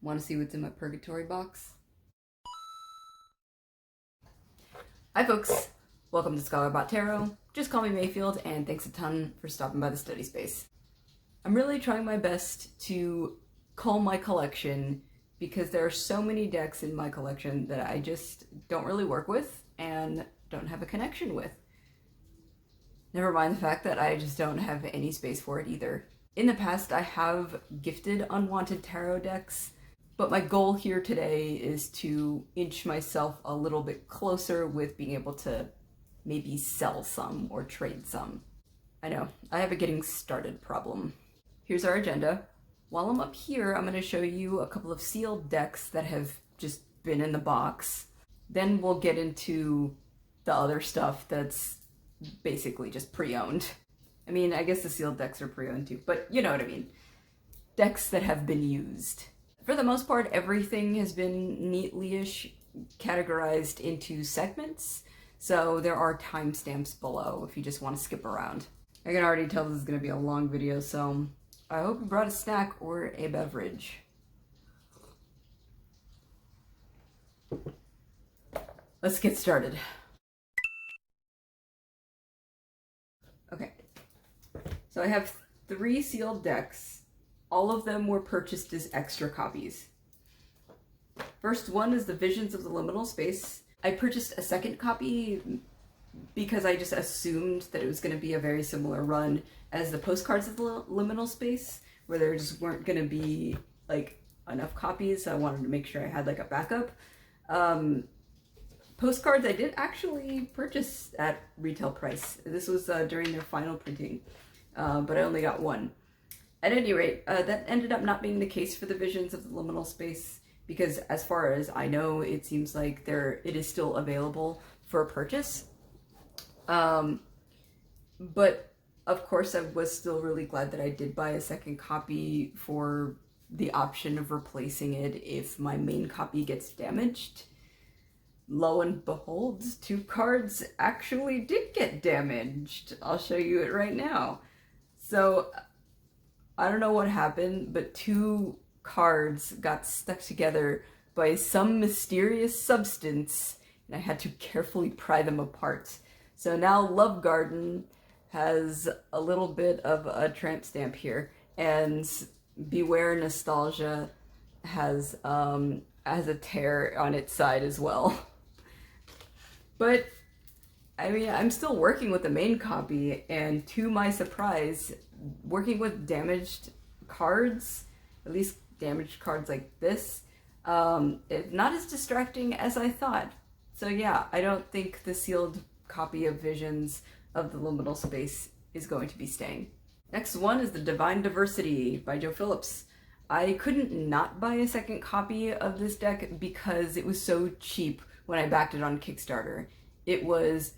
Want to see what's in my Purgatory box? Hi folks, welcome to ScholarBot Tarot. Just call me Mayfield, and thanks a ton for stopping by the study space. I'm really trying my best to cull my collection because there are so many decks in my collection that I just don't really work with and don't have a connection with. Never mind the fact that I just don't have any space for it either. In the past, I have gifted unwanted tarot decks, but my goal here today is to inch myself a little bit closer with being able to maybe sell some or trade some. I know, I have a getting started problem. Here's our agenda. While I'm up here, I'm going to show you a couple of sealed decks that have just been in the box. Then we'll get into the other stuff that's basically just pre-owned. I mean, I guess the sealed decks are pre-owned too, but you know what I mean. Decks that have been used. For the most part, everything has been neatly-ish categorized into segments, so there are timestamps below if you just want to skip around. I can already tell this is going to be a long video, so I hope you brought a snack or a beverage. Let's get started. Okay, so I have 3 sealed decks. All of them were purchased as extra copies. First one is the Visions of the Liminal Space. I purchased a second copy because I just assumed that it was going to be a very similar run as the Postcards of the Liminal Space, where there just weren't going to be like enough copies, so I wanted to make sure I had like a backup. Postcards I did actually purchase at retail price. This was during their final printing, but I only got one. At any rate, that ended up not being the case for the Visions of the Liminal Space, because as far as I know, it seems like it is still available for purchase. But of course, I was still really glad that I did buy a second copy for the option of replacing it if my main copy gets damaged. Lo and behold, 2 cards actually did get damaged. I'll show you it right now. So I don't know what happened, but 2 cards got stuck together by some mysterious substance, and I had to carefully pry them apart. So now Love Garden has a little bit of a tramp stamp here, and Beware Nostalgia has a tear on its side as well. But I mean, I'm still working with the main copy, and to my surprise, working with damaged cards, at least damaged cards like this, it's not as distracting as I thought. So yeah, I don't think the sealed copy of Visions of the Liminal Space is going to be staying. Next one is the Divine Diversity by Joe Phillips. I couldn't not buy a second copy of this deck because it was so cheap when I backed it on Kickstarter. It was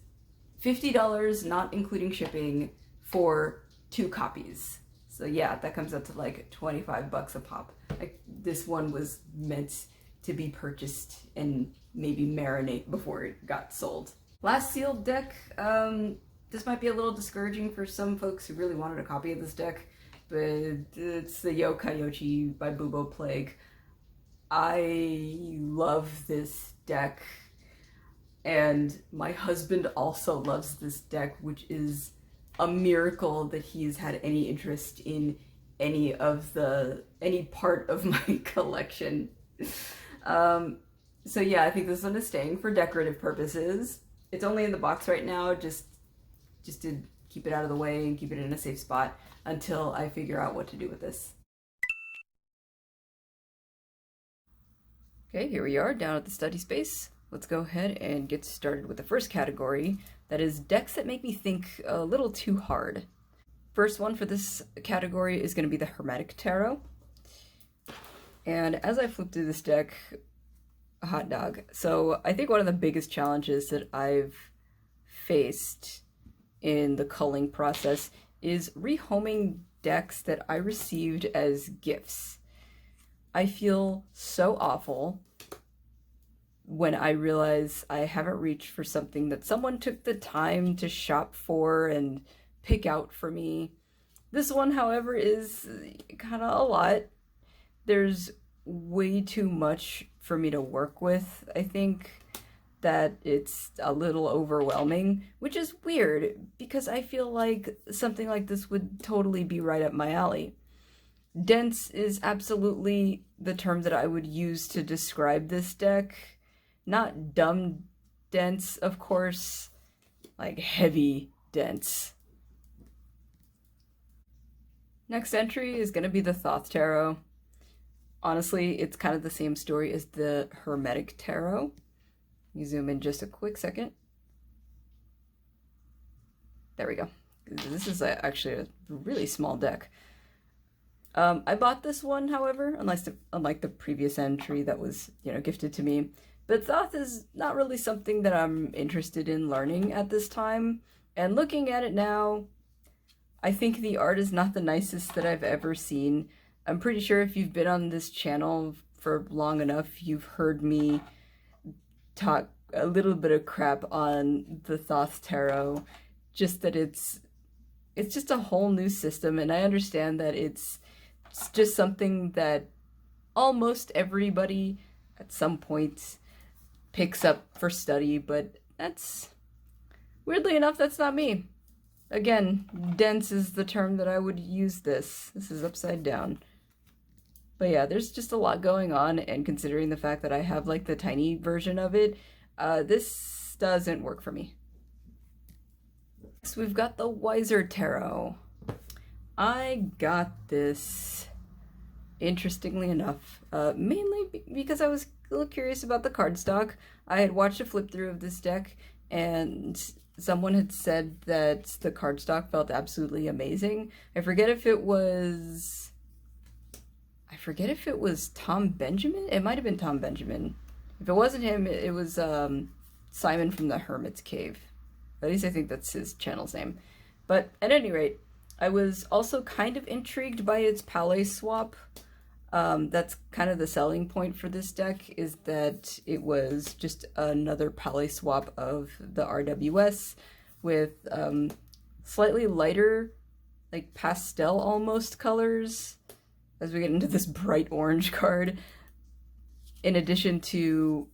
$50, not including shipping, for 2 copies. So yeah, that comes up to like 25 bucks a pop. Like, this one was meant to be purchased and maybe marinate before it got sold. Last sealed deck, this might be a little discouraging for some folks who really wanted a copy of this deck, but it's the Yo Kayochi by Bubo Plague. I love this deck, and my husband also loves this deck, which is a miracle that he's had any interest in any part of my collection. So yeah, I think this one is staying for decorative purposes. It's only in the box right now, just to keep it out of the way and keep it in a safe spot until I figure out what to do with this. Okay, here we are down at the study space. Let's go ahead and get started with the first category, that is decks that make me think a little too hard. First one for this category is going to be the Hermetic Tarot. And as I flip through this deck, a hot dog. So I think one of the biggest challenges that I've faced in the culling process is rehoming decks that I received as gifts. I feel so awful when I realize I haven't reached for something that someone took the time to shop for and pick out for me. This one, however, is kind of a lot. There's way too much for me to work with, I think, that it's a little overwhelming, which is weird because I feel like something like this would totally be right up my alley. Dense is absolutely the term that I would use to describe this deck. Not dumb dense, of course, like heavy dense. Next entry is going to be the Thoth Tarot. Honestly, it's kind of the same story as the Hermetic Tarot. Let me zoom in just a quick second. There we go. This is actually a really small deck. I bought this one, however, unlike the previous entry that was, gifted to me. But Thoth is not really something that I'm interested in learning at this time. And looking at it now, I think the art is not the nicest that I've ever seen. I'm pretty sure if you've been on this channel for long enough, you've heard me talk a little bit of crap on the Thoth Tarot. Just that it's just a whole new system, and I understand that it's just something that almost everybody at some point picks up for study, but weirdly enough, that's not me. Again, dense is the term that I would use this. This is upside down. But yeah, there's just a lot going on, and considering the fact that I have like the tiny version of it, this doesn't work for me. So we've got the Wiser Tarot. I got this, interestingly enough, mainly because I was a little curious about the cardstock. I had watched a flip through of this deck, and someone had said that the cardstock felt absolutely amazing. I forget if it was Tom Benjamin. It might have been Tom Benjamin. If it wasn't him, it was Simon from the Hermit's Cave. At least I think that's his channel's name. But at any rate, I was also kind of intrigued by its palette swap. That's kind of the selling point for this deck, is that it was just another palette swap of the RWS with slightly lighter, like pastel almost colors, as we get into this bright orange card, in addition to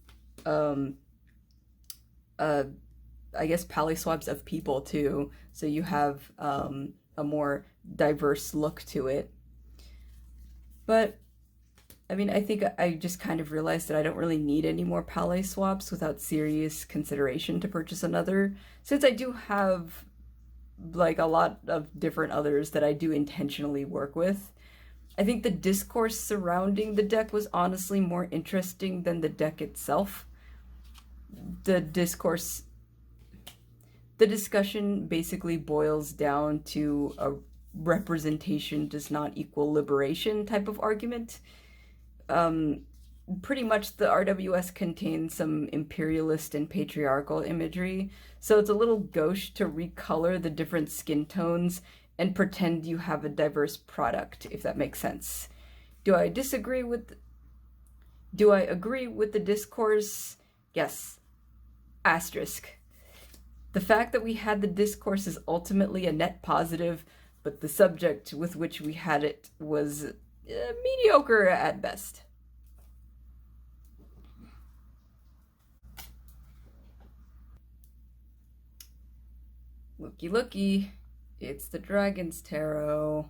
I guess palette swaps of people too, so you have a more diverse look to it. But I mean, I think I just kind of realized that I don't really need any more palette swaps without serious consideration to purchase another, since I do have like a lot of different others that I do intentionally work with. I think the discourse surrounding the deck was honestly more interesting than the deck itself. The discussion basically boils down to a representation does not equal liberation type of argument. Pretty much the RWS contains some imperialist and patriarchal imagery, so it's a little gauche to recolor the different skin tones and pretend you have a diverse product, if that makes sense. Do I agree with the discourse? Yes. Asterisk. The fact that we had the discourse is ultimately a net positive, but the subject with which we had it was mediocre at best. Looky looky, it's the Dragon's Tarot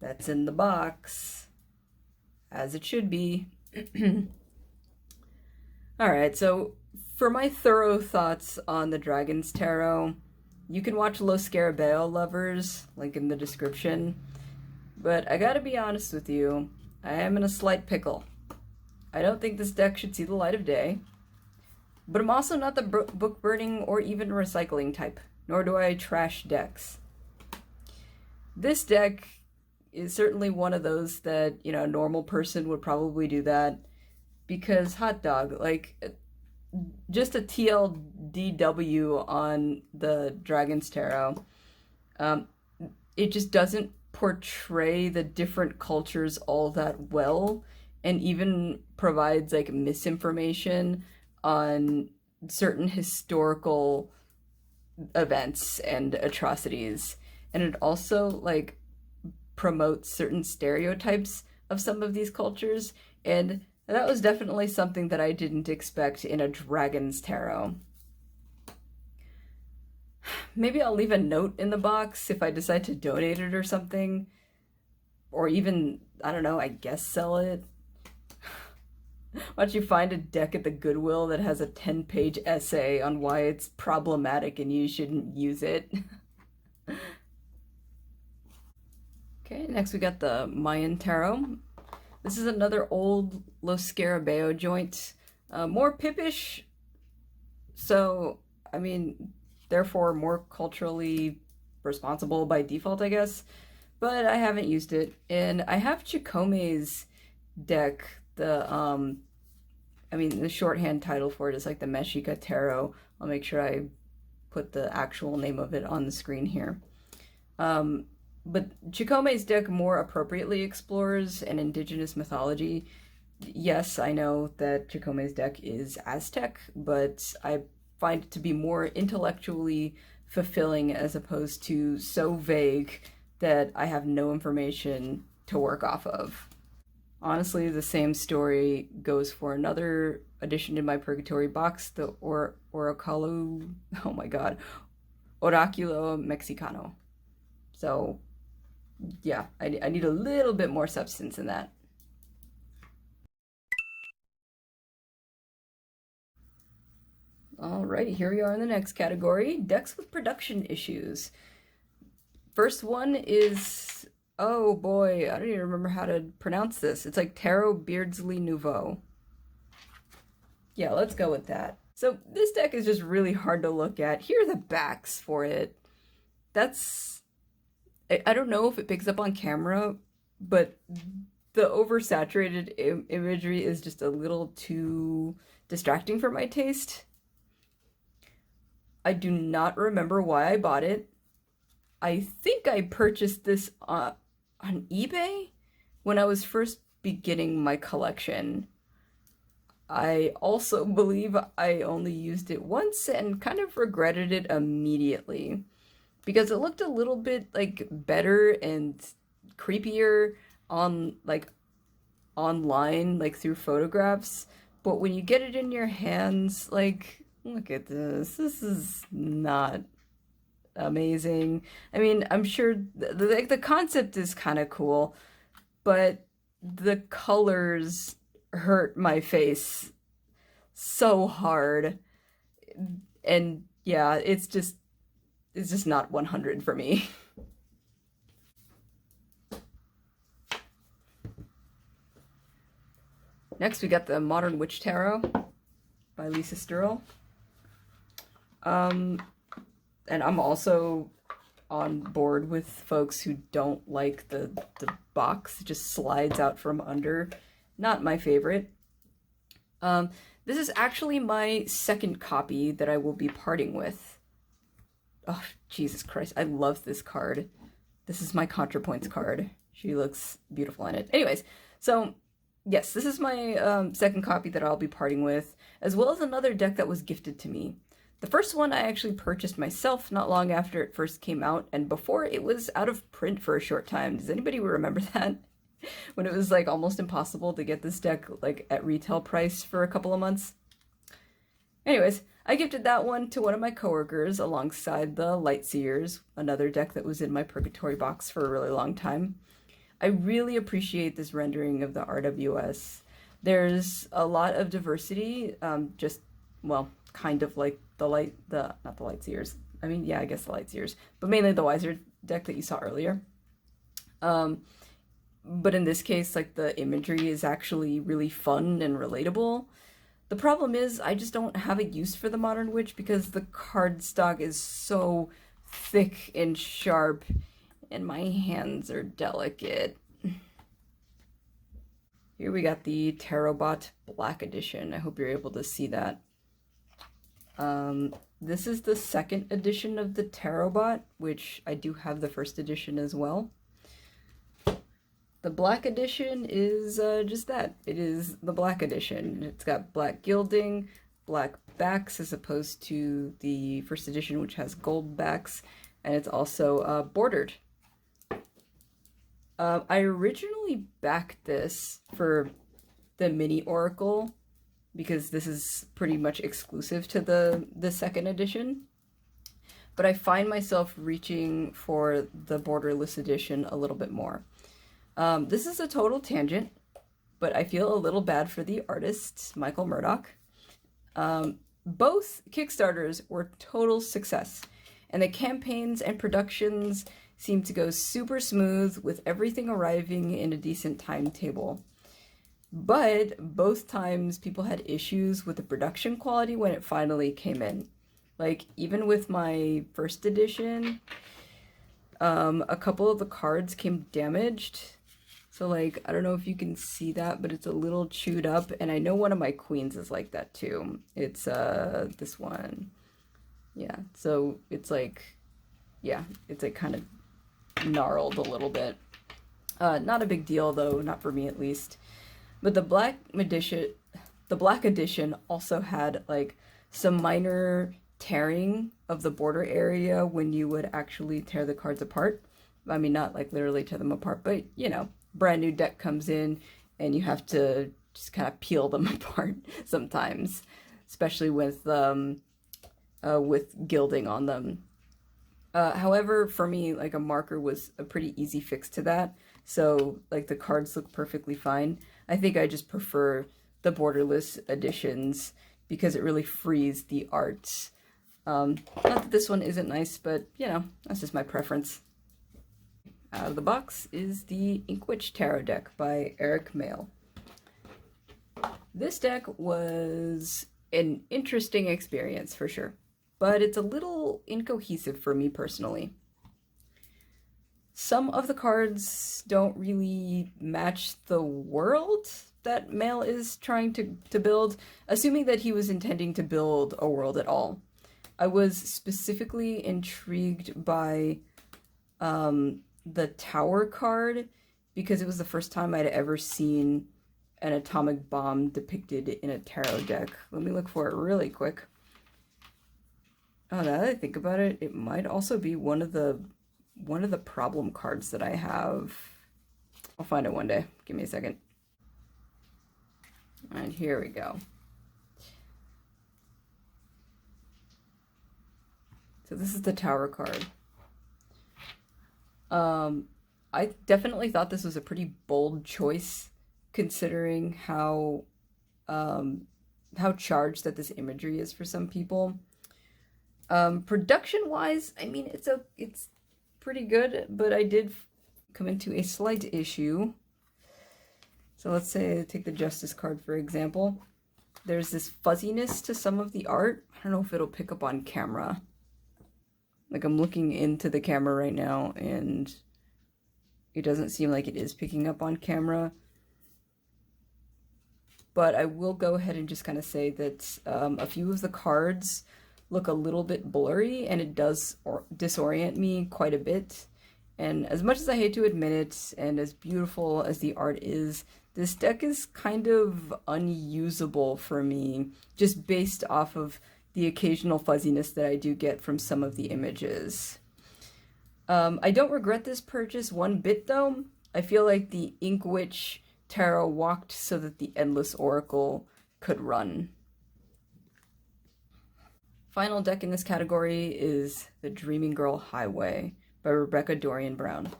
that's in the box, as it should be. Alright, so for my thorough thoughts on the Dragon's Tarot, you can watch Los Scarabeo Lovers, link in the description. But I gotta be honest with you, I am in a slight pickle. I don't think this deck should see the light of day, but I'm also not the book burning or even recycling type, nor do I trash decks. This deck is certainly one of those that, a normal person would probably do that, because hot dog, like, just a TLDW on the Dragon's Tarot. It just doesn't portray the different cultures all that well, and even provides like misinformation on certain historical events and atrocities. And it also like promotes certain stereotypes of some of these cultures And that was definitely something that I didn't expect in a Dragon's Tarot. Maybe I'll leave a note in the box if I decide to donate it or something. Or even, I don't know, I guess sell it. Why don't you find a deck at the Goodwill that has a 10-page essay on why it's problematic and you shouldn't use it? Okay, next we got the Mayan Tarot. This is another old Los Scarabeo joint. More pippish, so, I mean, therefore more culturally responsible by default, I guess. But I haven't used it. And I have Chikome's deck, the shorthand title for it is like the Mexica Tarot. I'll make sure I put the actual name of it on the screen here. But Chikome's deck more appropriately explores an indigenous mythology. Yes, I know that Chikome's deck is Aztec, but I find it to be more intellectually fulfilling as opposed to so vague that I have no information to work off of. Honestly, the same story goes for another edition in my Purgatory box, the Oraculo, oh my god, Oraculo Mexicano. So, yeah, I need a little bit more substance in that. Alright, here we are in the next category, decks with production issues. First one is, oh boy, I don't even remember how to pronounce this. It's like Tarot Beardsley Nouveau. Yeah, let's go with that. So this deck is just really hard to look at. Here are the backs for it. I don't know if it picks up on camera, but the oversaturated imagery is just a little too distracting for my taste. I do not remember why I bought it. I think I purchased this on eBay when I was first beginning my collection. I also believe I only used it once and kind of regretted it immediately because it looked a little bit like better and creepier on like online, like through photographs, but when you get it in your hands, like, look at this. This is not amazing. I mean, I'm sure the concept is kind of cool, but the colors hurt my face so hard. And yeah, it's just not 100 for me. Next, we got the Modern Witch Tarot by Lisa Sturrell. And I'm also on board with folks who don't like the box. It just slides out from under. Not my favorite. This is actually my second copy that I will be parting with. Oh, Jesus Christ. I love this card. This is my ContraPoints card. She looks beautiful in it. Anyways, so yes, this is my second copy that I'll be parting with, as well as another deck that was gifted to me. The first one I actually purchased myself not long after it first came out, and before it was out of print for a short time. Does anybody remember that? When it was like almost impossible to get this deck like at retail price for a couple of months. Anyways, I gifted that one to one of my coworkers alongside the Lightseers, another deck that was in my Purgatory box for a really long time. I really appreciate this rendering of the RWS. There's a lot of diversity, just, well, kind of like not the Lightseers. I mean, yeah, I guess the Lightseers, but mainly the Wiser deck that you saw earlier. But in this case, like, the imagery is actually really fun and relatable. The problem is I just don't have a use for the Modern Witch because the cardstock is so thick and sharp and my hands are delicate. Here we got the Tarotbot Black Edition. I hope you're able to see that. This is the second edition of the Tarotbot, which I do have the first edition as well. The Black Edition is just that. It is the Black Edition. It's got black gilding, black backs, as opposed to the first edition, which has gold backs, and it's also bordered. I originally backed this for the mini Oracle, because this is pretty much exclusive to the second edition. But I find myself reaching for the borderless edition a little bit more. This is a total tangent, but I feel a little bad for the artist, Michael Murdoch. Both Kickstarters were total success, and the campaigns and productions seemed to go super smooth with everything arriving in a decent timetable. But both times people had issues with the production quality when it finally came in. Like, even with my first edition, a couple of the cards came damaged. So, like, I don't know if you can see that, but it's a little chewed up. And I know one of my queens is like that too. It's this one. Yeah, so it's like, yeah, it's like kind of gnarled a little bit. Not a big deal though, not for me at least. But the black edition also had like some minor tearing of the border area when you would actually tear the cards apart. I mean, not like literally tear them apart, but you know, brand new deck comes in and you have to just kind of peel them apart sometimes, especially with gilding on them. However, for me, like a marker was a pretty easy fix to that. So like the cards look perfectly fine. I think I just prefer the borderless editions because it really frees the art. Not that this one isn't nice, but you know, that's just my preference. Out of the box is the Inkwitch Tarot deck by Eric Mail. This deck was an interesting experience for sure, but it's a little incohesive for me personally. Some of the cards don't really match the world that Mail is trying to build, assuming that he was intending to build a world at all. I was specifically intrigued by the Tower card because it was the first time I'd ever seen an atomic bomb depicted in a tarot deck. Let me look for it really quick. Oh, now that I think about it, it might also be one of the problem cards that I have. I'll find it one day. Give me a second. And here we go. So this is the Tower card. I definitely thought this was a pretty bold choice considering how charged that this imagery is for some people. Production-wise, I mean, it's pretty good, but I did come into a slight issue. So let's say, take the Justice card, for example. There's this fuzziness to some of the art. I don't know if it'll pick up on camera. Like, I'm looking into the camera right now, and it doesn't seem like it is picking up on camera. But I will go ahead and just kind of say that a few of the cards look a little bit blurry, and it does disorient me quite a bit. And as much as I hate to admit it, and as beautiful as the art is, this deck is kind of unusable for me, just based off of the occasional fuzziness that I do get from some of the images. I don't regret this purchase one bit though. I feel like the Inkwitch Tarot walked so that the Endless Oracle could run. Final deck in this category is the Dreaming Girl Highway by Rebecca Dorian Brown.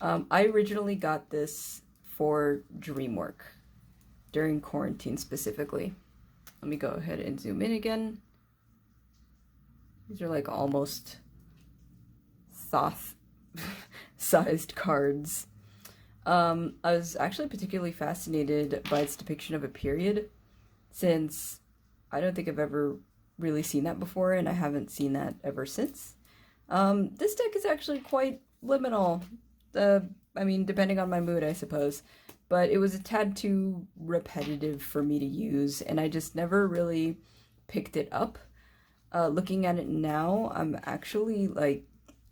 I originally got this for dream work during quarantine specifically. Let me go ahead and zoom in again. These are like almost Thoth-sized cards. I was actually particularly fascinated by its depiction of a period, since I don't think I've ever really seen that before, and I haven't seen that ever since. This deck is actually quite liminal. I mean, depending on my mood, I suppose. But it was a tad too repetitive for me to use, and I just never really picked it up. Looking at it now, I'm actually like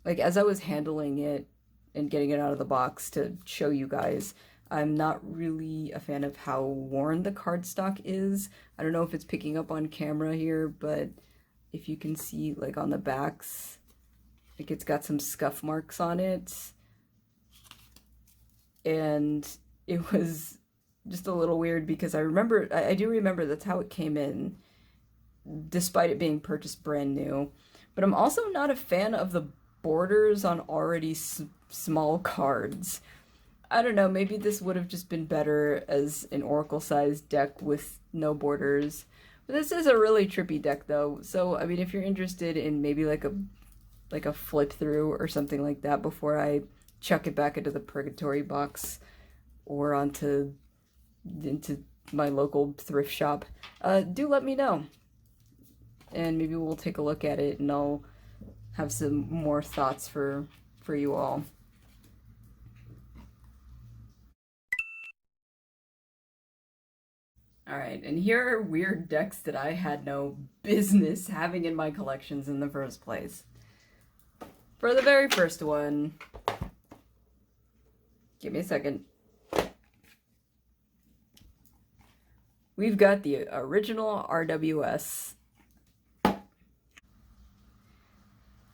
as I was handling it and getting it out of the box to show you guys, I'm not really a fan of how worn the cardstock is. I don't know if it's picking up on camera here, but if you can see, like, on the backs, like, it's got some scuff marks on it. And it was just a little weird because I do remember that's how it came in, despite it being purchased brand new. But I'm also not a fan of the borders on already small cards. I don't know, maybe this would have just been better as an Oracle-sized deck with no borders. But this is a really trippy deck though, so I mean if you're interested in maybe like a flip through or something like that before I chuck it back into the Purgatory Box or into my local thrift shop, do let me know. And maybe we'll take a look at it and I'll have some more thoughts for you all. Alright, and here are weird decks that I had no business having in my collections in the first place. For the very first one, give me a second. We've got the original RWS.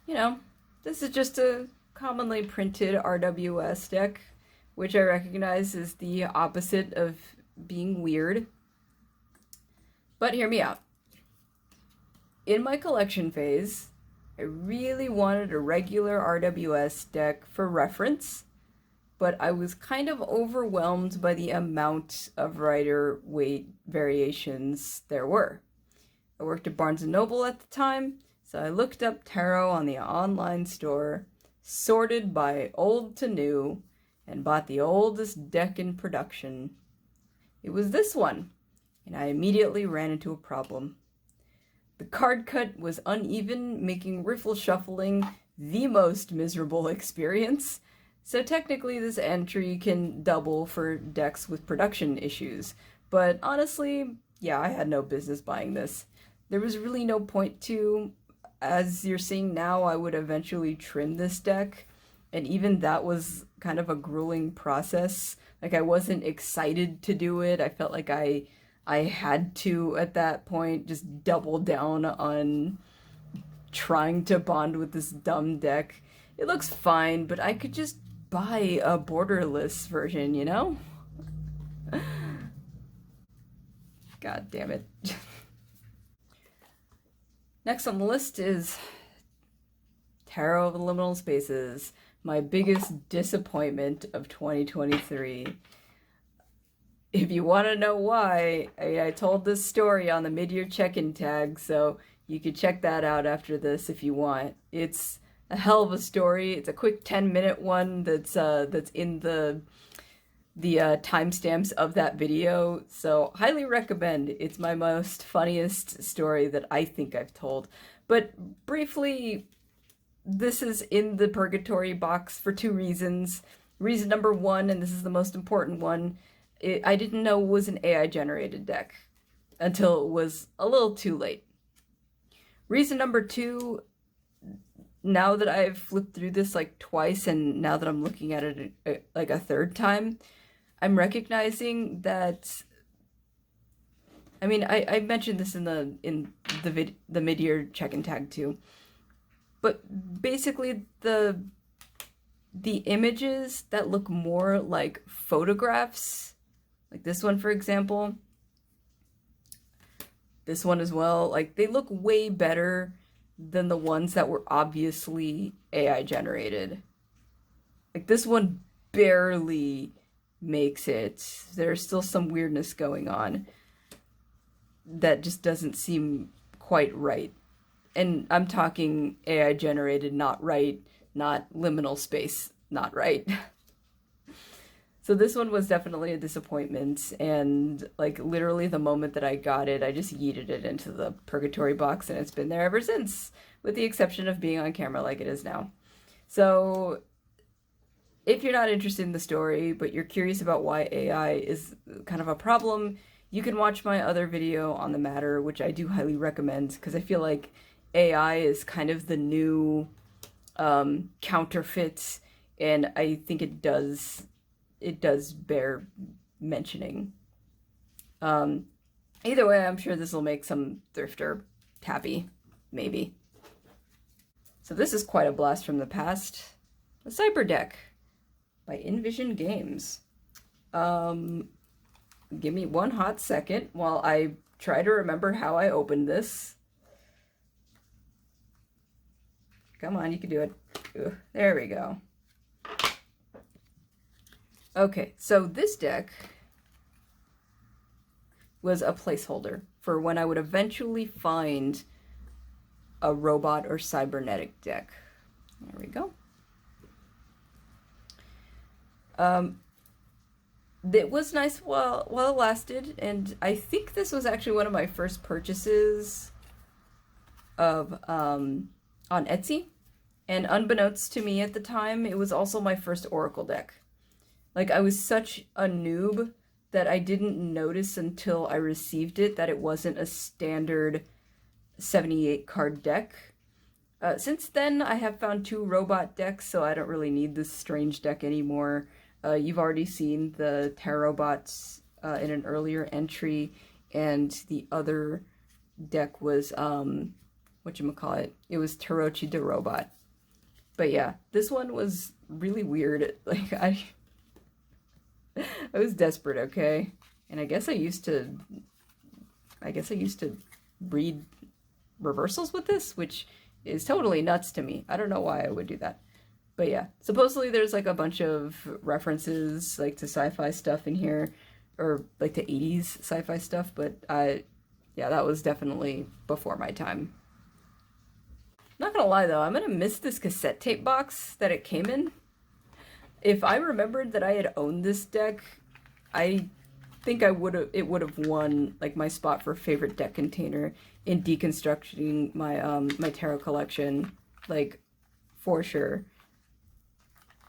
You know, this is just a commonly printed RWS deck, which I recognize is the opposite of being weird. But hear me out. In my collection phase, I really wanted a regular RWS deck for reference, but I was kind of overwhelmed by the amount of rider weight variations there were. I worked at Barnes & Noble at the time, so I looked up tarot on the online store, sorted by old to new, and bought the oldest deck in production. It was this one, and I immediately ran into a problem. The card cut was uneven, making riffle shuffling the most miserable experience. So technically this entry can double for decks with production issues. But honestly, yeah, I had no business buying this. There was really no point to. As you're seeing now, I would eventually trim this deck. And even that was kind of a grueling process. Like, I wasn't excited to do it. I felt like I had to, at that point, just double down on trying to bond with this dumb deck. It looks fine, but I could just buy a borderless version, you know? God damn it. Next on the list is Tarot of the Liminal Spaces, my biggest disappointment of 2023. If you want to know why, I told this story on the mid-year check-in tag, so you can check that out after this if you want. It's a hell of a story. It's a quick 10-minute one that's in the timestamps of that video, so highly recommend. It's my most funniest story that I think I've told. But briefly, this is in the Purgatory Box for two reasons. Reason number one, and this is the most important one, I didn't know it was an AI-generated deck until it was a little too late. Reason number two, now that I've flipped through this like twice and now that I'm looking at it like a third time, I'm recognizing that, I mean, I mentioned this in the mid-year check-in tag too, but basically the images that look more like photographs, like this one for example, this one as well, like they look way better than the ones that were obviously AI generated. Like this one barely makes it. There's still some weirdness going on that just doesn't seem quite right. And I'm talking AI generated, not right, not liminal space, not right. So this one was definitely a disappointment, and like literally the moment that I got it, I just yeeted it into the Purgatory Box, and it's been there ever since, with the exception of being on camera like it is now. So if you're not interested in the story, but you're curious about why AI is kind of a problem, you can watch my other video on the matter, which I do highly recommend, because I feel like AI is kind of the new counterfeit, and I think it does bear mentioning. Either way, I'm sure this will make some thrifter happy, maybe. So this is quite a blast from the past. A Cyber Deck by Envision Games. give me one hot second while I try to remember how I opened this. Come on, you can do it. Ugh, there we go. Okay, so this deck was a placeholder for when I would eventually find a robot or cybernetic deck. There we go. It was nice while it lasted, and I think this was actually one of my first purchases of on Etsy. And unbeknownst to me at the time, it was also my first Oracle deck. Like, I was such a noob that I didn't notice until I received it that it wasn't a standard 78 card deck. Since then, I have found 2 robot decks, so I don't really need this strange deck anymore. You've already seen the Tarot Bots in an earlier entry, and the other deck was, whatchamacallit, it was Tarochi the Robot. But yeah, this one was really weird. Like, I was desperate, okay? And I guess I used to read reversals with this, which is totally nuts to me. I don't know why I would do that. But yeah, supposedly there's like a bunch of references like to sci-fi stuff in here, or like to 80s sci-fi stuff, but yeah, that was definitely before my time. Not gonna lie though, I'm gonna miss this cassette tape box that it came in. If I remembered that I had owned this deck, I think it would have won like my spot for favorite deck container in deconstructing my my tarot collection, like, for sure.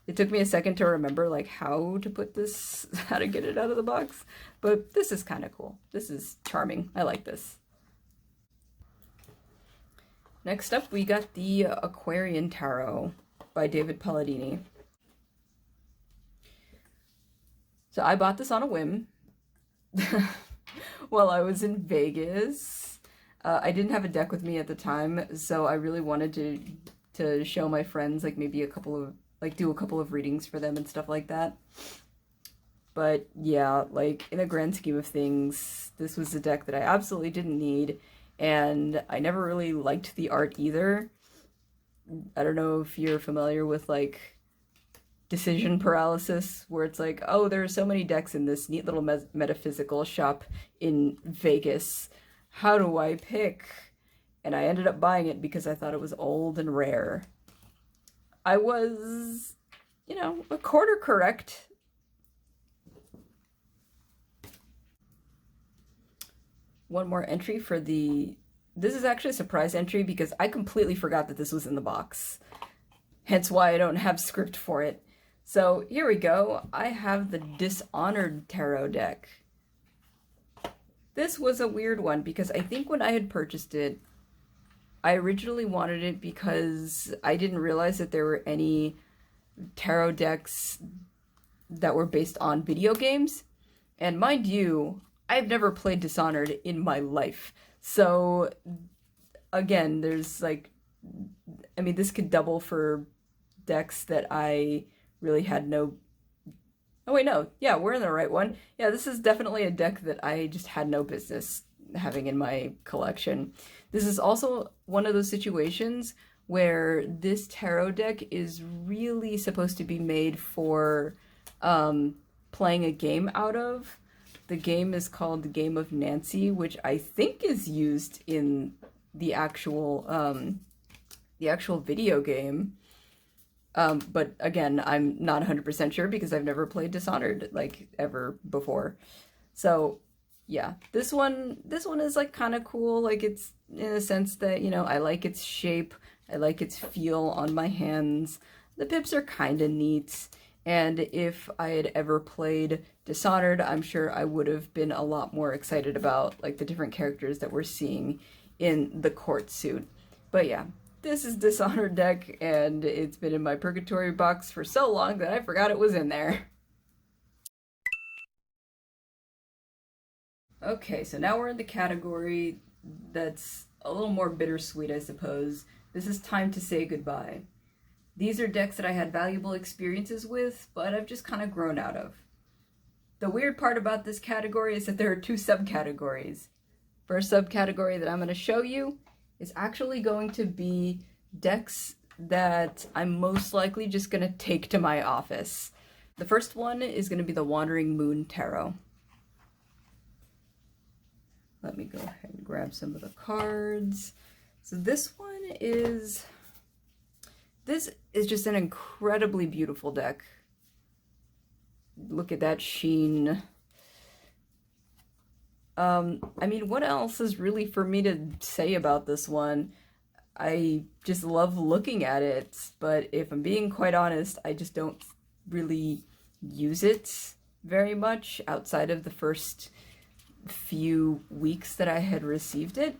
It took me a second to remember like how to put this, how to get it out of the box, but this is kind of cool. This is charming. I like this. Next up, we got the Aquarian Tarot by David Palladini. So I bought this on a whim while I was in Vegas. I didn't have a deck with me at the time, so I really wanted to show my friends, like, maybe do a couple of readings for them and stuff like that. But yeah, like, in the grand scheme of things, this was a deck that I absolutely didn't need, and I never really liked the art either. I don't know if you're familiar with, like, decision paralysis, where it's like, oh, there are so many decks in this neat little metaphysical shop in Vegas. How do I pick? And I ended up buying it because I thought it was old and rare. I was, you know, a quarter correct. One more entry for the... This is actually a surprise entry because I completely forgot that this was in the box. Hence why I don't have script for it. So here we go. I have the Dishonored Tarot deck. This was a weird one because I think when I had purchased it, I originally wanted it because I didn't realize that there were any tarot decks that were based on video games. And mind you, I've never played Dishonored in my life. So again, there's like, I mean, this could double for decks that I really had no... Oh wait, no. Yeah, we're in the right one. Yeah, this is definitely a deck that I just had no business having in my collection. This is also one of those situations where this tarot deck is really supposed to be made for playing a game out of. The game is called The Game of Nancy, which I think is used in the actual video game. But again, I'm not 100% sure because I've never played Dishonored, like, ever before. So yeah, this one is like kind of cool. Like, it's in a sense that, you know, I like its shape, I like its feel on my hands. The pips are kind of neat. And if I had ever played Dishonored, I'm sure I would have been a lot more excited about, like, the different characters that we're seeing in the court suit. But yeah, this is Dishonored deck, and it's been in my Purgatory box for so long that I forgot it was in there. Okay, so now we're in the category that's a little more bittersweet, I suppose. This is Time to Say Goodbye. These are decks that I had valuable experiences with, but I've just kind of grown out of. The weird part about this category is that there are two subcategories. First subcategory that I'm going to show you is actually going to be decks that I'm most likely just going to take to my office. The first one is going to be the Wandering Moon Tarot. Let me go ahead and grab some of the cards. So this is just an incredibly beautiful deck. Look at that sheen. I mean, what else is really for me to say about this one? I just love looking at it, but if I'm being quite honest, I just don't really use it very much outside of the first few weeks that I had received it.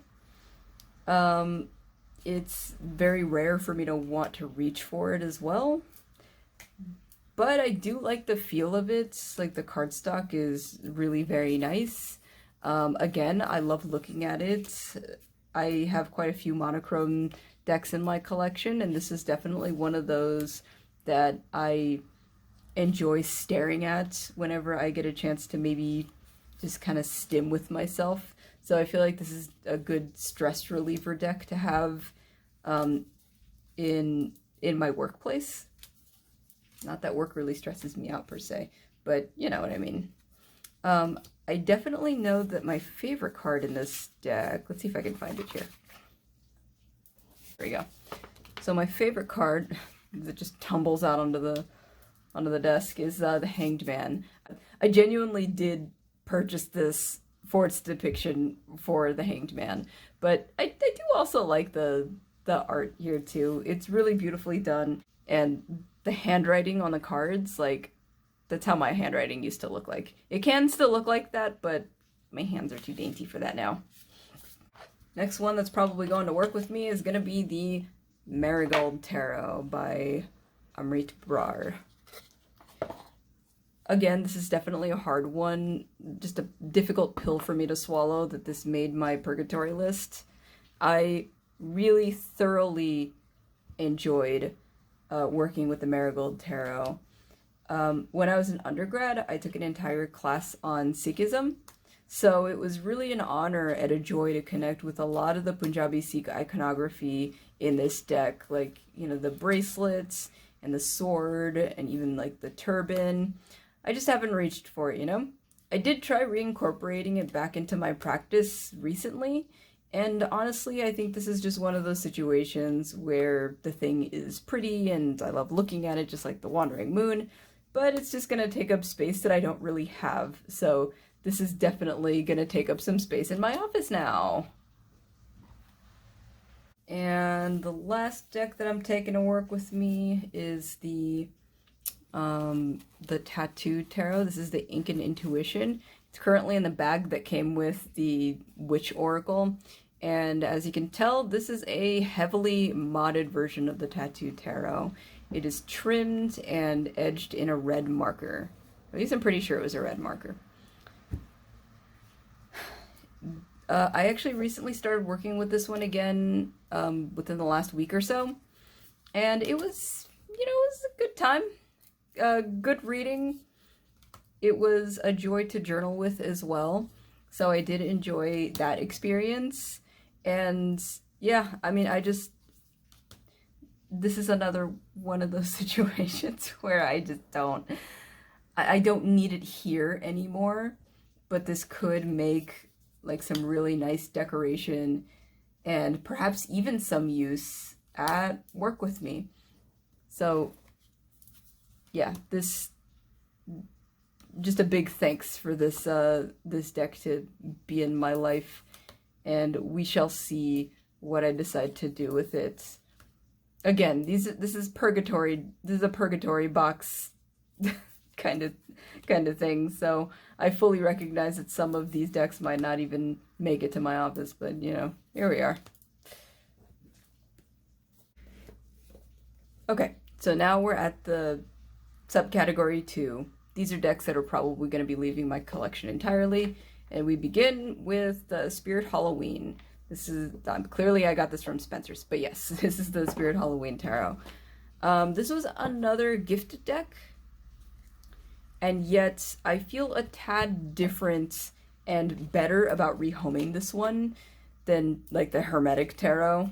It's very rare for me to want to reach for it as well, but I do like the feel of it. Like, the cardstock is really very nice. Again, I love looking at it. I have quite a few monochrome decks in my collection, and this is definitely one of those that I enjoy staring at whenever I get a chance to maybe just kind of stim with myself. So I feel like this is a good stress reliever deck to have in my workplace. Not that work really stresses me out per se, but you know what I mean. I definitely know that my favorite card in this deck, let's see if I can find it here. There we go. So my favorite card that just tumbles out onto the desk is the Hanged Man. I genuinely did purchase this for its depiction for the Hanged Man, but I do also like the art here too. It's really beautifully done, and the handwriting on the cards, like, that's how my handwriting used to look like. It can still look like that, but my hands are too dainty for that now. Next one that's probably going to work with me is going to be the Marigold Tarot by Amrit Brar. Again, this is definitely a hard one, just a difficult pill for me to swallow that this made my Purgatory list. I really thoroughly enjoyed working with the Marigold Tarot. When I was an undergrad, I took an entire class on Sikhism, so it was really an honor and a joy to connect with a lot of the Punjabi Sikh iconography in this deck, like, you know, the bracelets and the sword and even like the turban. I just haven't reached for it, you know? I did try reincorporating it back into my practice recently, and honestly, I think this is just one of those situations where the thing is pretty and I love looking at it, just like the Wandering Moon, but it's just going to take up space that I don't really have, so this is definitely going to take up some space in my office now. And the last deck that I'm taking to work with me is the Tattoo Tarot. This is the Ink and Intuition. It's currently in the bag that came with the Witch Oracle, and as you can tell, this is a heavily modded version of the Tattoo Tarot. It is trimmed and edged in a red marker. At least I'm pretty sure it was a red marker. I actually recently started working with this one again within the last week or so, and it was, you know, it was a good time. Good reading. It was a joy to journal with as well, so I did enjoy that experience. And yeah, I mean, this is another one of those situations where I just I don't need it here anymore, but this could make like some really nice decoration and perhaps even some use at work with me. So yeah, just a big thanks for this this deck to be in my life, and we shall see what I decide to do with it. Again, this is Purgatory. This is a Purgatory Box kind of thing. So I fully recognize that some of these decks might not even make it to my office, but you know, here we are. Okay, so now we're at the subcategory 2. These are decks that are probably going to be leaving my collection entirely, and we begin with the Spirit Halloween. This is, clearly I got this from Spencer's, but yes, this is the Spirit Halloween Tarot. This was another gifted deck, and yet I feel a tad different and better about rehoming this one than like the Hermetic Tarot.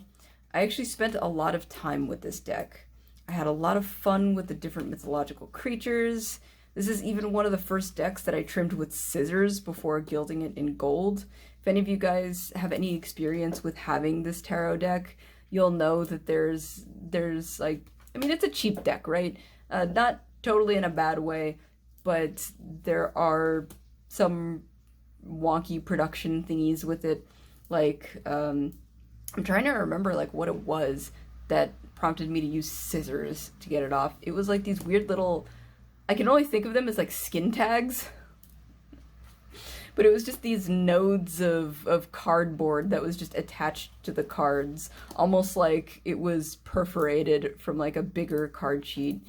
I actually spent a lot of time with this deck. I had a lot of fun with the different mythological creatures. This is even one of the first decks that I trimmed with scissors before gilding it in gold. If any of you guys have any experience with having this tarot deck, you'll know that there's like, I mean, it's a cheap deck, right? Not totally in a bad way, but there are some wonky production thingies with it. Like, I'm trying to remember like what it was that prompted me to use scissors to get it off. It was like these weird little, I can only think of them as like skin tags. But it was just these nodes of cardboard that was just attached to the cards, almost like it was perforated from like a bigger card sheet.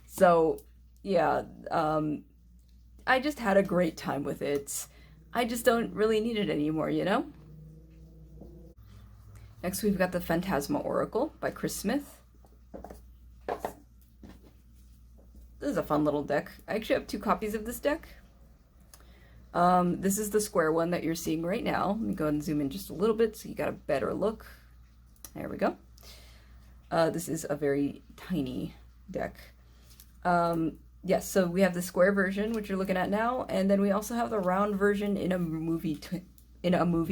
So yeah, I just had a great time with it. I just don't really need it anymore, you know? Next we've got the Phantasma Oracle by Chris Smith. This is a fun little deck. I actually have 2 copies of this deck. This is the square one that you're seeing right now. Let me go ahead and zoom in just a little bit so you got a better look. There we go. This is a very tiny deck. Yes, so we have the square version, which you're looking at now, and then we also have the round version in a movie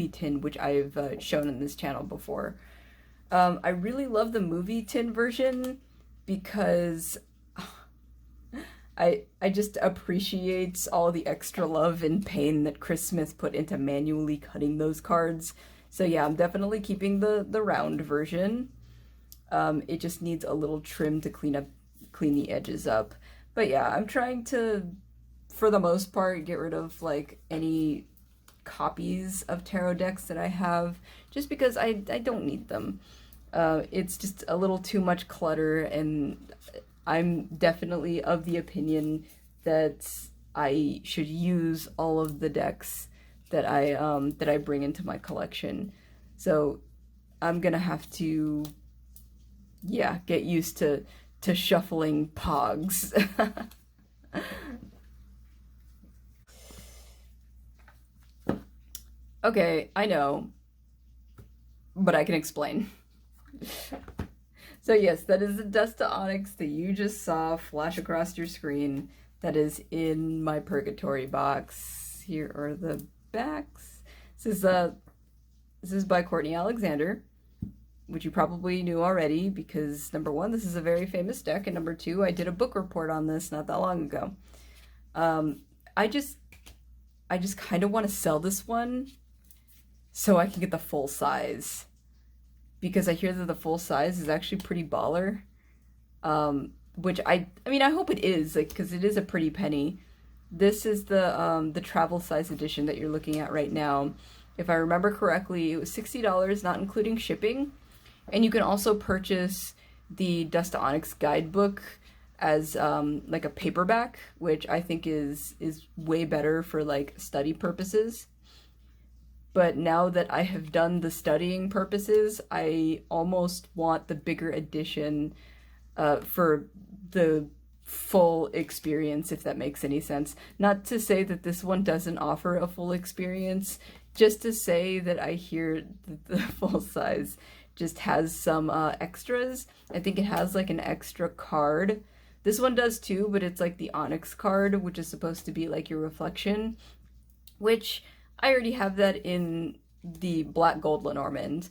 tin, which I've shown in this channel before. I really love the movie tin version because I just appreciate all the extra love and pain that Chris Smith put into manually cutting those cards. So yeah, I'm definitely keeping the round version. It just needs a little trim to clean the edges up. But yeah, I'm trying to, for the most part, get rid of like any copies of tarot decks that I have, just because I don't need them. It's just a little too much clutter, and I'm definitely of the opinion that I should use all of the decks that I bring into my collection. So I'm gonna have to, yeah, get used to shuffling pogs. Okay, I know, but I can explain. So yes, that is the Dust to Onyx that you just saw flash across your screen. That is in my Purgatory box. Here are the backs. This is by Courtney Alexander, which you probably knew already because number 1, this is a very famous deck, and number 2, I did a book report on this not that long ago. I just kind of want to sell this one so I can get the full size, because I hear that the full size is actually pretty baller. Which I mean, I hope it is, like, because it is a pretty penny. This is the travel size edition that you're looking at right now. If I remember correctly, it was $60, not including shipping. And you can also purchase the Dust to Onyx guidebook as like a paperback, which I think is way better for like study purposes. But now that I have done the studying purposes, I almost want the bigger edition for the full experience, if that makes any sense. Not to say that this one doesn't offer a full experience, just to say that I hear that the full size just has some extras. I think it has like an extra card. This one does too, but it's like the Onyx card, which is supposed to be like your reflection, which I already have that in the Black Gold Lenormand.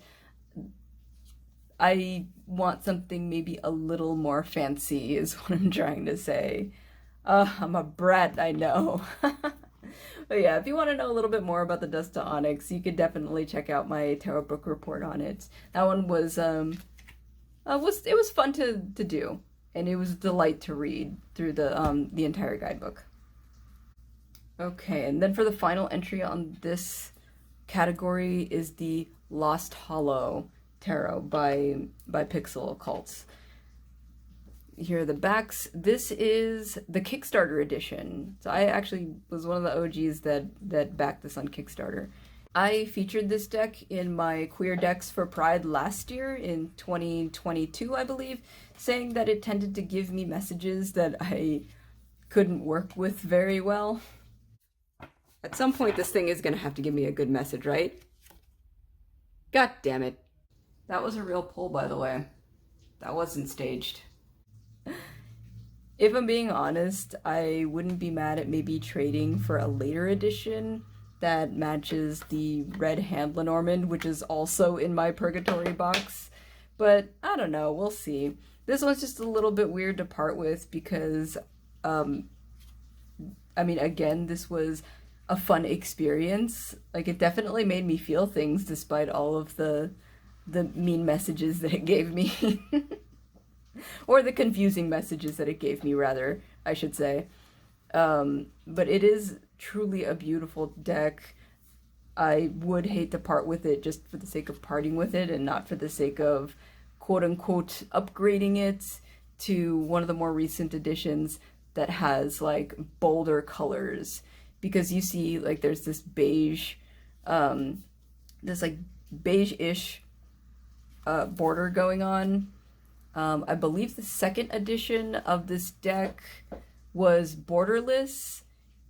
I want something maybe a little more fancy is what I'm trying to say. I'm a brat, I know. But yeah, if you want to know a little bit more about the Dust to Onyx, you could definitely check out my tarot book report on it. That one was it was fun to do, and it was a delight to read through the entire guidebook. Okay, and then for the final entry on this category is the Lost Hollow Tarot by Pixel Occults. Here are the backs. This is the Kickstarter edition. So I actually was one of the OGs that backed this on Kickstarter. I featured this deck in my Queer Decks for Pride last year in 2022, I believe, saying that it tended to give me messages that I couldn't work with very well. At some point, this thing is going to have to give me a good message, right? God damn it. That was a real pull, by the way. That wasn't staged. If I'm being honest, I wouldn't be mad at maybe trading for a later edition that matches the red hand Lenormand, which is also in my Purgatory box. But I don't know, we'll see. This one's just a little bit weird to part with because, I mean, again, this was a fun experience. Like, it definitely made me feel things despite all of the mean messages that it gave me. Or the confusing messages that it gave me, rather, I should say. But it is truly a beautiful deck. I would hate to part with it just for the sake of parting with it and not for the sake of quote-unquote upgrading it to one of the more recent editions that has, like, bolder colors. Because you see, like, there's this beige, this, like, beige-ish border going on. I believe the second edition of this deck was borderless,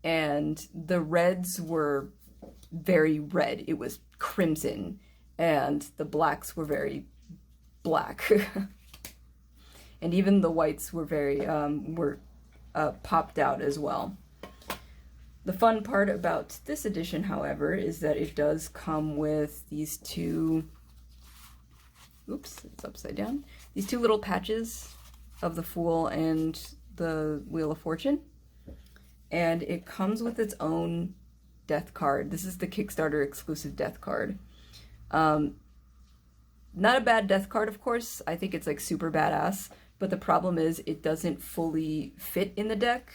and the reds were very red. It was crimson, and the blacks were very black. And even the whites were very, popped out as well. The fun part about this edition, however, is that it does come with these two... Oops, it's upside down. These two little patches of the Fool and the Wheel of Fortune. And it comes with its own death card. This is the Kickstarter exclusive death card. Not a bad death card, of course. I think it's like super badass. But the problem is it doesn't fully fit in the deck.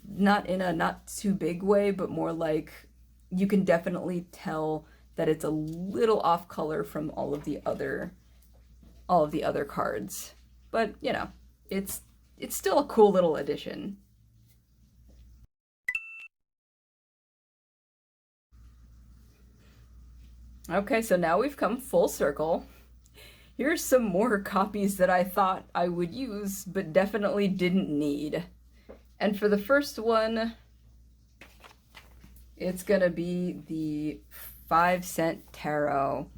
Not in a not too big way, but more like you can definitely tell that it's a little off color from all of the other cards. But, you know, it's still a cool little addition. Okay, so now we've come full circle. Here's some more copies that I thought I would use, but definitely didn't need. And for the first one, it's gonna be the 5-Cent Tarot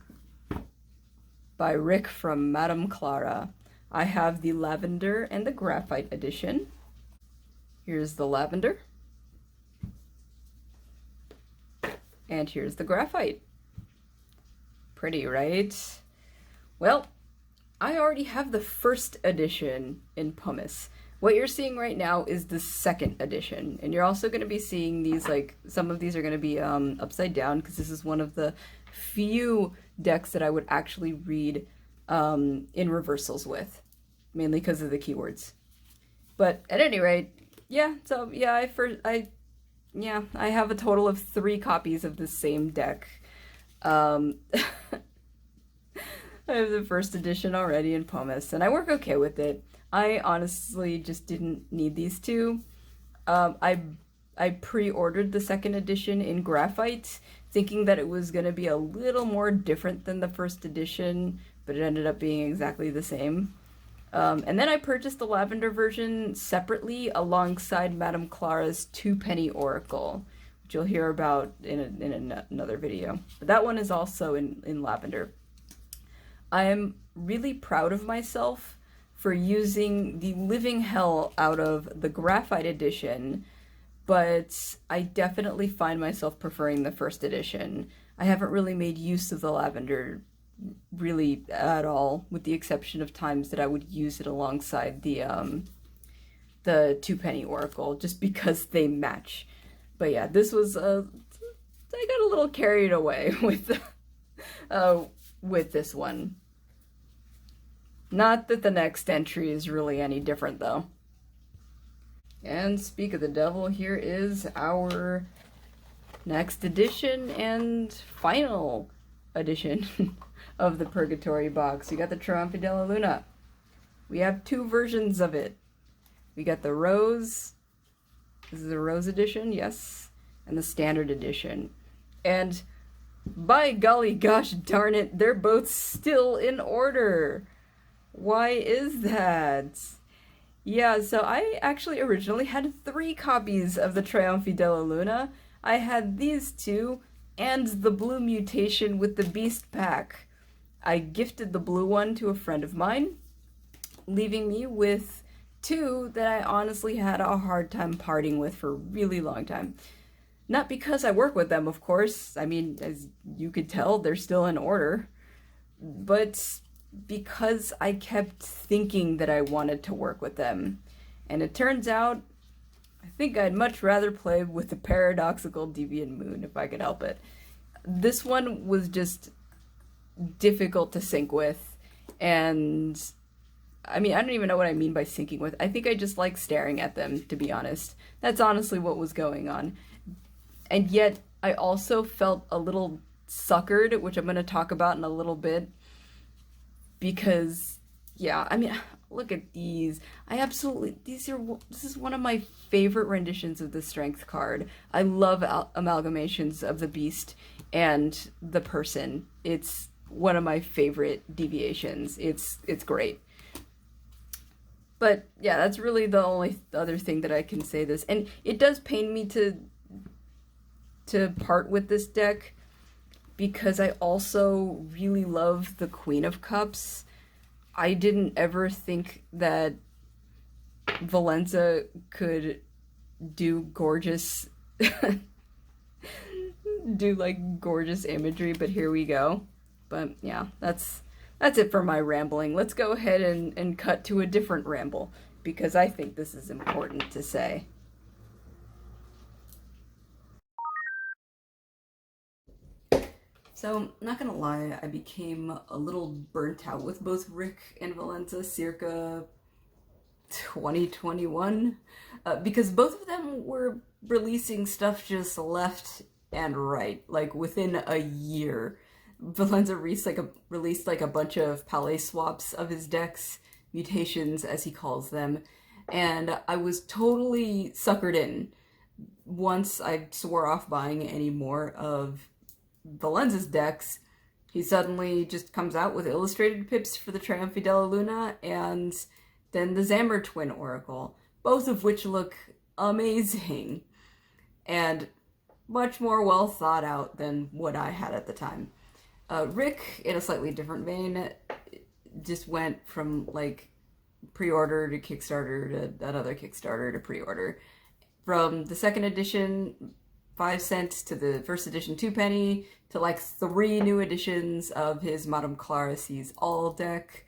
by Rick from Madame Clara. I have the lavender and the graphite edition. Here's the lavender. And here's the graphite. Pretty, right? Well, I already have the first edition in pumice. What you're seeing right now is the second edition, and you're also going to be seeing these, like, some of these are going to be upside down, because this is one of the few decks that I would actually read in reversals with, mainly because of the keywords. But at any rate, yeah, so yeah, I have a total of 3 copies of the same deck. I have the first edition already in pumice, and I work okay with it. I honestly just didn't need these two. I pre-ordered the second edition in graphite, thinking that it was going to be a little more different than the first edition, but it ended up being exactly the same. And then I purchased the lavender version separately alongside Madame Clara's 2-penny Oracle, which you'll hear about in another video. But that one is also in lavender. I am really proud of myself for using the living hell out of the graphite edition, but I definitely find myself preferring the first edition. I haven't really made use of the lavender really at all, with the exception of times that I would use it alongside the 2-penny Oracle, just because they match. But yeah, this was, I got a little carried away with this one. Not that the next entry is really any different, though. And speak of the devil, here is our next edition and final edition of the Purgatory Box. We got the Trionfi della Luna. We have 2 versions of it. We got the Rose. This is the Rose edition, yes. And the Standard edition. And by golly gosh darn it, they're both still in order. Why is that? Yeah, so I actually originally had 3 copies of the Triumphi della Luna. I had these two and the blue mutation with the Beast pack. I gifted the blue one to a friend of mine, leaving me with two that I honestly had a hard time parting with for a really long time. Not because I work with them, of course. I mean, as you could tell, they're still in order. But because I kept thinking that I wanted to work with them. And it turns out, I think I'd much rather play with the paradoxical Deviant Moon if I could help it. This one was just difficult to sync with, and I mean, I don't even know what I mean by syncing with. I think I just like staring at them, to be honest. That's honestly what was going on. And yet, I also felt a little suckered, which I'm going to talk about in a little bit, because yeah, I mean, look at these. This is one of my favorite renditions of the strength card. I love amalgamations of the beast and the person. It's one of my favorite deviations. It's great. But yeah, that's really the only other thing that I can say this. And it does pain me to part with this deck because I also really love the Queen of Cups. I didn't ever think that Valenza could do gorgeous do like gorgeous imagery, but here we go. But yeah, that's it for my rambling. Let's go ahead and cut to a different ramble because I think this is important to say. So, not gonna lie, I became a little burnt out with both Rick and Valenza circa 2021 because both of them were releasing stuff just left and right, like within a year. Valenza released like a bunch of palette swaps of his decks, mutations as he calls them, and I was totally suckered in. Once I swore off buying any more of Valenza's decks, he suddenly just comes out with illustrated pips for the Triumphi della Luna and then the Xammer Twin Oracle, both of which look amazing and much more well thought out than what I had at the time. Rick, in a slightly different vein, just went from like pre-order to Kickstarter to another Kickstarter to pre-order. From the second edition 5 cents to the first edition 2 penny to like 3 new editions of his Madame Clara Sees All deck.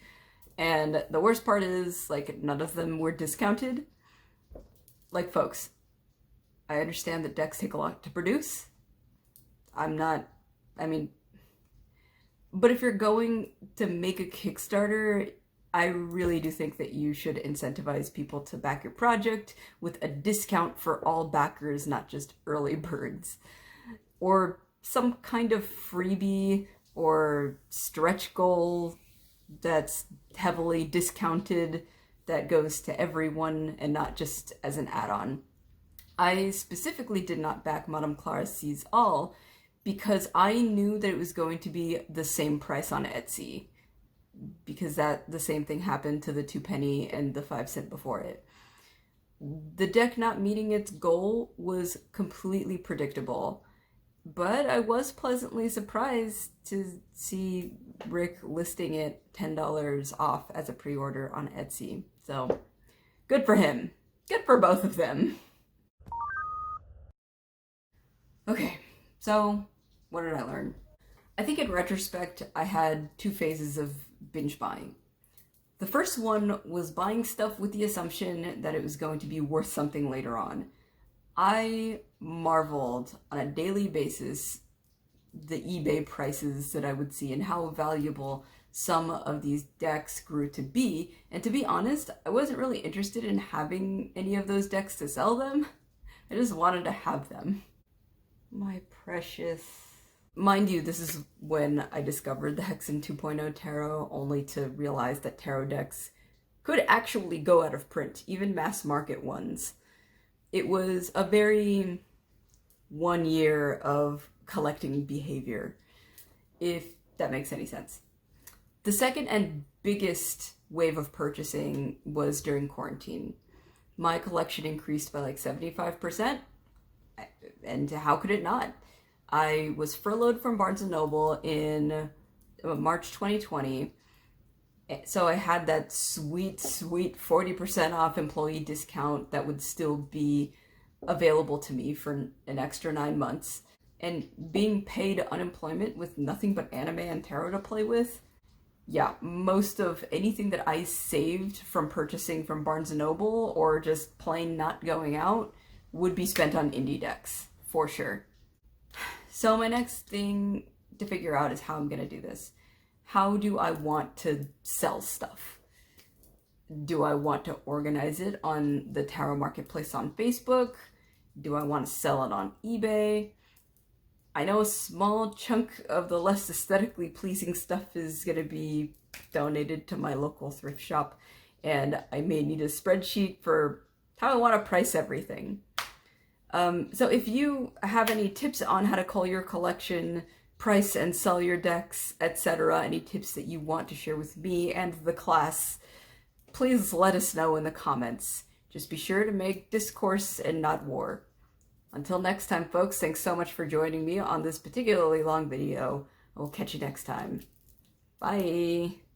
And the worst part is, like, none of them were discounted. Like, folks, I understand that decks take a lot to produce. I mean, but if you're going to make a Kickstarter, I really do think that you should incentivize people to back your project with a discount for all backers, not just early birds. Or some kind of freebie or stretch goal that's heavily discounted that goes to everyone and not just as an add-on. I specifically did not back Madame Clara Sees All because I knew that it was going to be the same price on Etsy, because the same thing happened to the 2 penny and the 5 cent before it. The deck not meeting its goal was completely predictable, but I was pleasantly surprised to see Rick listing it $10 off as a pre-order on Etsy. So, good for him. Good for both of them. Okay, so what did I learn? I think in retrospect, I had 2 phases of binge buying. The first one was buying stuff with the assumption that it was going to be worth something later on. I marveled on a daily basis the eBay prices that I would see and how valuable some of these decks grew to be. And to be honest, I wasn't really interested in having any of those decks to sell them. I just wanted to have them. My precious. Mind you, this is when I discovered the Hexen 2.0 tarot, only to realize that tarot decks could actually go out of print, even mass market ones. It was a very 1 year of collecting behavior, if that makes any sense. The second and biggest wave of purchasing was during quarantine. My collection increased by like 75%, and how could it not? I was furloughed from Barnes & Noble in March 2020, so I had that sweet 40% off employee discount that would still be available to me for an extra 9 months. And being paid unemployment with nothing but anime and tarot to play with, yeah, most of anything that I saved from purchasing from Barnes & Noble or just plain not going out would be spent on indie decks, for sure. So my next thing to figure out is how I'm gonna do this. How do I want to sell stuff? Do I want to organize it on the tarot marketplace on Facebook? Do I want to sell it on eBay? I know a small chunk of the less aesthetically pleasing stuff is going to be donated to my local thrift shop, and I may need a spreadsheet for how I want to price everything. So if you have any tips on how to cull your collection, price and sell your decks, etc., any tips that you want to share with me and the class, please let us know in the comments. Just be sure to make discourse and not war. Until next time, folks, thanks so much for joining me on this particularly long video. I will catch you next time. Bye!